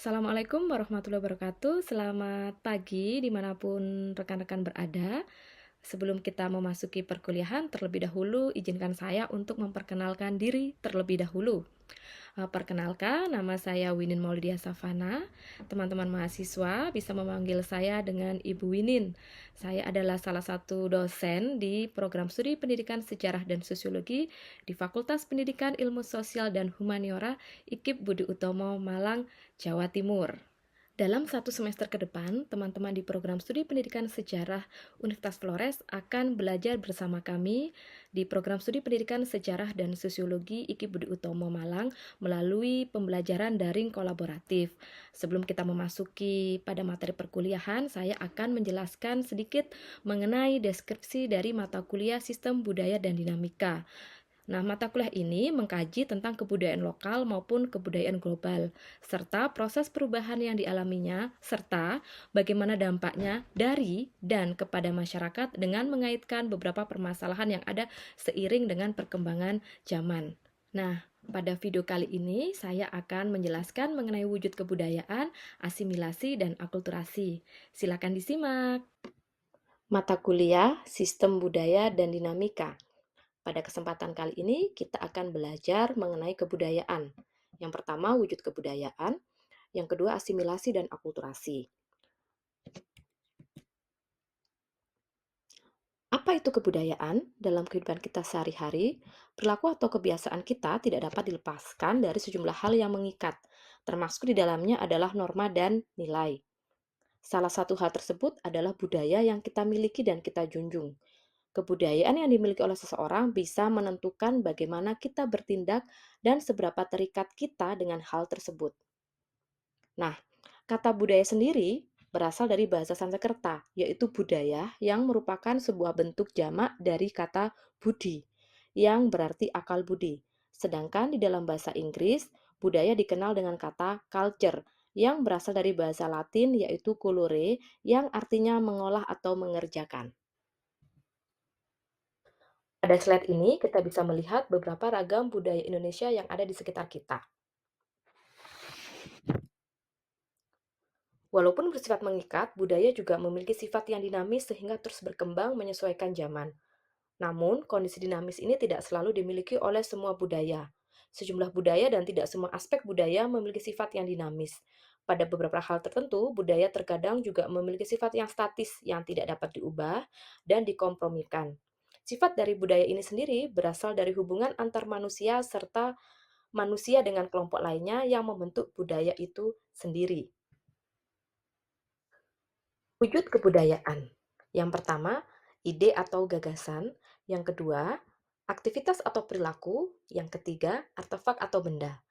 Assalamualaikum warahmatullahi wabarakatuh. Selamat pagi dimanapun rekan-rekan berada. Sebelum kita memasuki perkuliahan, terlebih dahulu izinkan saya untuk memperkenalkan diri terlebih dahulu. Perkenalkan, nama saya Winin Maulidia Safana. Teman-teman mahasiswa bisa memanggil saya dengan Ibu Winin. Saya adalah salah satu dosen di program studi Pendidikan Sejarah dan Sosiologi di Fakultas Pendidikan Ilmu Sosial dan Humaniora IKIP Budi Utomo, Malang, Jawa Timur. Dalam satu semester ke depan, teman-teman di program studi pendidikan sejarah Universitas Flores akan belajar bersama kami di program studi pendidikan sejarah dan sosiologi IKIP Budi Utomo Malang melalui pembelajaran daring kolaboratif. Sebelum kita memasuki pada materi perkuliahan, saya akan menjelaskan sedikit mengenai deskripsi dari mata kuliah Sistem Budaya dan Dinamika. Nah, mata kuliah ini mengkaji tentang kebudayaan lokal maupun kebudayaan global, serta proses perubahan yang dialaminya, serta bagaimana dampaknya dari dan kepada masyarakat dengan mengaitkan beberapa permasalahan yang ada seiring dengan perkembangan zaman. Nah, pada video kali ini saya akan menjelaskan mengenai wujud kebudayaan, asimilasi, dan akulturasi. Silakan disimak. Mata kuliah Sistem Budaya dan Dinamika. Pada kesempatan kali ini, kita akan belajar mengenai kebudayaan. Yang pertama, wujud kebudayaan. Yang kedua, asimilasi dan akulturasi. Apa itu kebudayaan? Dalam kehidupan kita sehari-hari, perilaku atau kebiasaan kita tidak dapat dilepaskan dari sejumlah hal yang mengikat, termasuk di dalamnya adalah norma dan nilai. Salah satu hal tersebut adalah budaya yang kita miliki dan kita junjung. Kebudayaan yang dimiliki oleh seseorang bisa menentukan bagaimana kita bertindak dan seberapa terikat kita dengan hal tersebut. Nah, kata budaya sendiri berasal dari bahasa Sanskerta, yaitu budaya yang merupakan sebuah bentuk jamak dari kata budi, yang berarti akal budi. Sedangkan di dalam bahasa Inggris, budaya dikenal dengan kata culture, yang berasal dari bahasa Latin yaitu colore, yang artinya mengolah atau mengerjakan. Pada slide ini kita bisa melihat beberapa ragam budaya Indonesia yang ada di sekitar kita. Walaupun bersifat mengikat, budaya juga memiliki sifat yang dinamis sehingga terus berkembang menyesuaikan zaman. Namun, kondisi dinamis ini tidak selalu dimiliki oleh semua budaya. Sejumlah budaya dan tidak semua aspek budaya memiliki sifat yang dinamis. Pada beberapa hal tertentu, budaya terkadang juga memiliki sifat yang statis yang tidak dapat diubah dan dikompromikan. Sifat dari budaya ini sendiri berasal dari hubungan antar manusia serta manusia dengan kelompok lainnya yang membentuk budaya itu sendiri. Wujud kebudayaan. Yang pertama, ide atau gagasan. Yang kedua, aktivitas atau perilaku. Yang ketiga, artefak atau benda.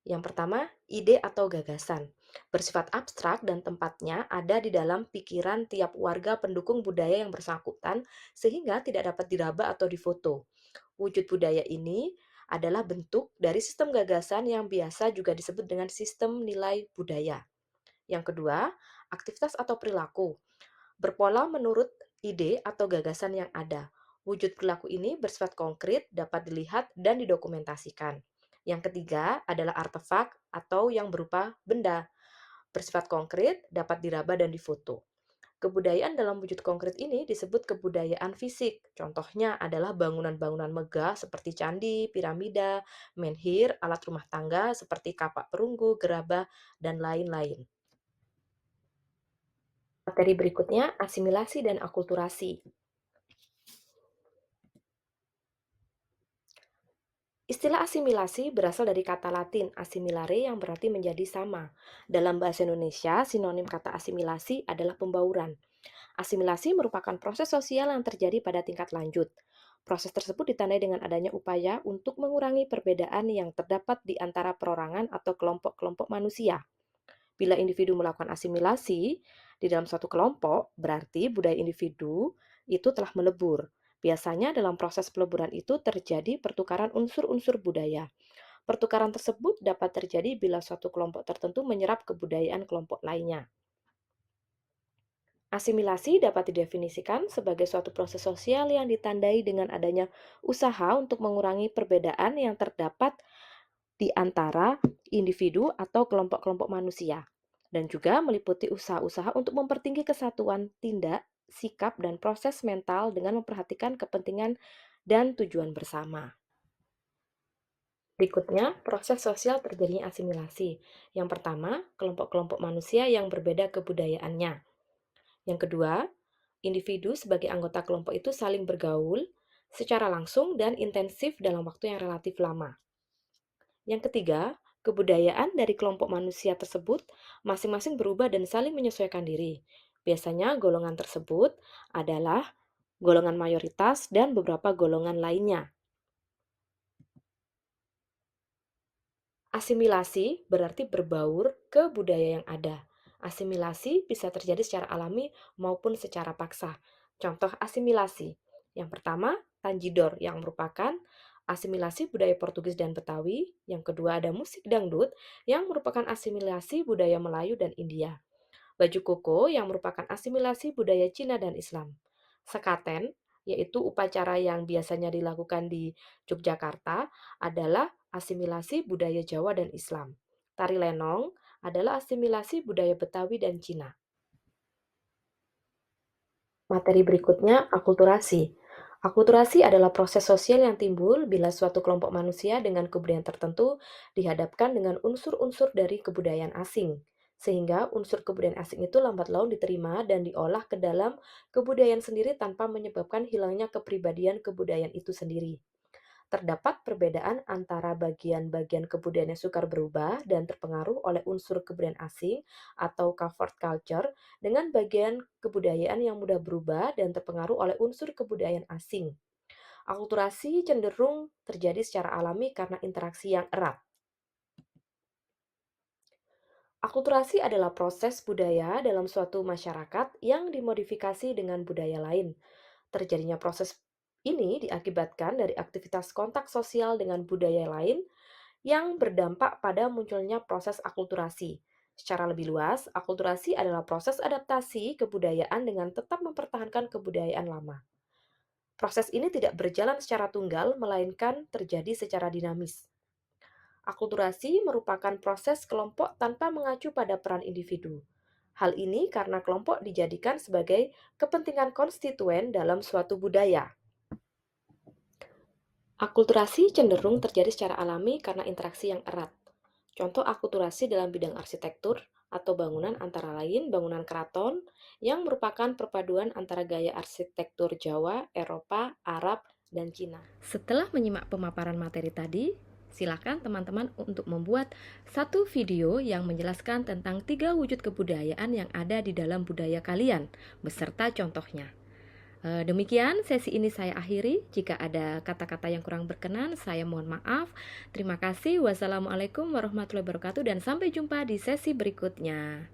Yang pertama, ide atau gagasan. Bersifat abstrak dan tempatnya ada di dalam pikiran tiap warga pendukung budaya yang bersangkutan sehingga tidak dapat diraba atau difoto. Wujud budaya ini adalah bentuk dari sistem gagasan yang biasa juga disebut dengan sistem nilai budaya. Yang kedua, aktivitas atau perilaku. Berpola menurut ide atau gagasan yang ada. Wujud perilaku ini bersifat konkret, dapat dilihat dan didokumentasikan. Yang ketiga adalah artefak atau yang berupa benda. Bersifat konkret, dapat diraba dan difoto. Kebudayaan dalam wujud konkret ini disebut kebudayaan fisik. Contohnya adalah bangunan-bangunan megah seperti candi, piramida, menhir, alat rumah tangga seperti kapak perunggu, gerabah, dan lain-lain. Materi berikutnya, asimilasi dan akulturasi. Istilah asimilasi berasal dari kata Latin assimilare yang berarti menjadi sama. Dalam bahasa Indonesia, sinonim kata asimilasi adalah pembauran. Asimilasi merupakan proses sosial yang terjadi pada tingkat lanjut. Proses tersebut ditandai dengan adanya upaya untuk mengurangi perbedaan yang terdapat di antara perorangan atau kelompok-kelompok manusia. Bila individu melakukan asimilasi di dalam suatu kelompok, berarti budaya individu itu telah melebur. Biasanya dalam proses peleburan itu terjadi pertukaran unsur-unsur budaya. Pertukaran tersebut dapat terjadi bila suatu kelompok tertentu menyerap kebudayaan kelompok lainnya. Asimilasi dapat didefinisikan sebagai suatu proses sosial yang ditandai dengan adanya usaha untuk mengurangi perbedaan yang terdapat di antara individu atau kelompok-kelompok manusia. dan juga meliputi usaha-usaha untuk mempertinggi kesatuan tindak, sikap, dan proses mental dengan memperhatikan kepentingan dan tujuan bersama. Berikutnya, proses sosial terjadinya asimilasi. Yang pertama, kelompok-kelompok manusia yang berbeda kebudayaannya. Yang kedua, individu sebagai anggota kelompok itu saling bergaul secara langsung dan intensif dalam waktu yang relatif lama. Yang ketiga, kebudayaan dari kelompok manusia tersebut masing-masing berubah dan saling menyesuaikan diri. Biasanya golongan tersebut adalah golongan mayoritas dan beberapa golongan lainnya. Asimilasi berarti berbaur ke budaya yang ada. Asimilasi bisa terjadi secara alami maupun secara paksa. Contoh asimilasi. Yang pertama, tanjidor yang merupakan asimilasi budaya Portugis dan Betawi. Yang kedua ada musik dangdut yang merupakan asimilasi budaya Melayu dan India. Baju koko yang merupakan asimilasi budaya Cina dan Islam. Sekaten, yaitu upacara yang biasanya dilakukan di Yogyakarta, adalah asimilasi budaya Jawa dan Islam. Tari lenong adalah asimilasi budaya Betawi dan Cina. Materi berikutnya, akulturasi. Akulturasi adalah proses sosial yang timbul bila suatu kelompok manusia dengan kebudayaan tertentu dihadapkan dengan unsur-unsur dari kebudayaan asing. Sehingga unsur kebudayaan asing itu lambat laun diterima dan diolah ke dalam kebudayaan sendiri tanpa menyebabkan hilangnya kepribadian kebudayaan itu sendiri. Terdapat perbedaan antara bagian-bagian kebudayaan yang sukar berubah dan terpengaruh oleh unsur kebudayaan asing atau covert culture dengan bagian kebudayaan yang mudah berubah dan terpengaruh oleh unsur kebudayaan asing. Akulturasi cenderung terjadi secara alami karena interaksi yang erat. Akulturasi adalah proses budaya dalam suatu masyarakat yang dimodifikasi dengan budaya lain. Terjadinya proses ini diakibatkan dari aktivitas kontak sosial dengan budaya lain yang berdampak pada munculnya proses akulturasi. Secara lebih luas, akulturasi adalah proses adaptasi kebudayaan dengan tetap mempertahankan kebudayaan lama. Proses ini tidak berjalan secara tunggal, melainkan terjadi secara dinamis. Akulturasi merupakan proses kelompok tanpa mengacu pada peran individu. Hal ini karena kelompok dijadikan sebagai kepentingan konstituen dalam suatu budaya. Akulturasi cenderung terjadi secara alami karena interaksi yang erat. Contoh akulturasi dalam bidang arsitektur atau bangunan antara lain bangunan keraton yang merupakan perpaduan antara gaya arsitektur Jawa, Eropa, Arab, dan Cina. Setelah menyimak pemaparan materi tadi, silakan teman-teman untuk membuat satu video yang menjelaskan tentang 3 wujud kebudayaan yang ada di dalam budaya kalian, beserta contohnya. Demikian sesi ini saya akhiri. Jika ada kata-kata yang kurang berkenan, saya mohon maaf. Terima kasih. Wassalamualaikum warahmatullahi wabarakatuh dan sampai jumpa di sesi berikutnya.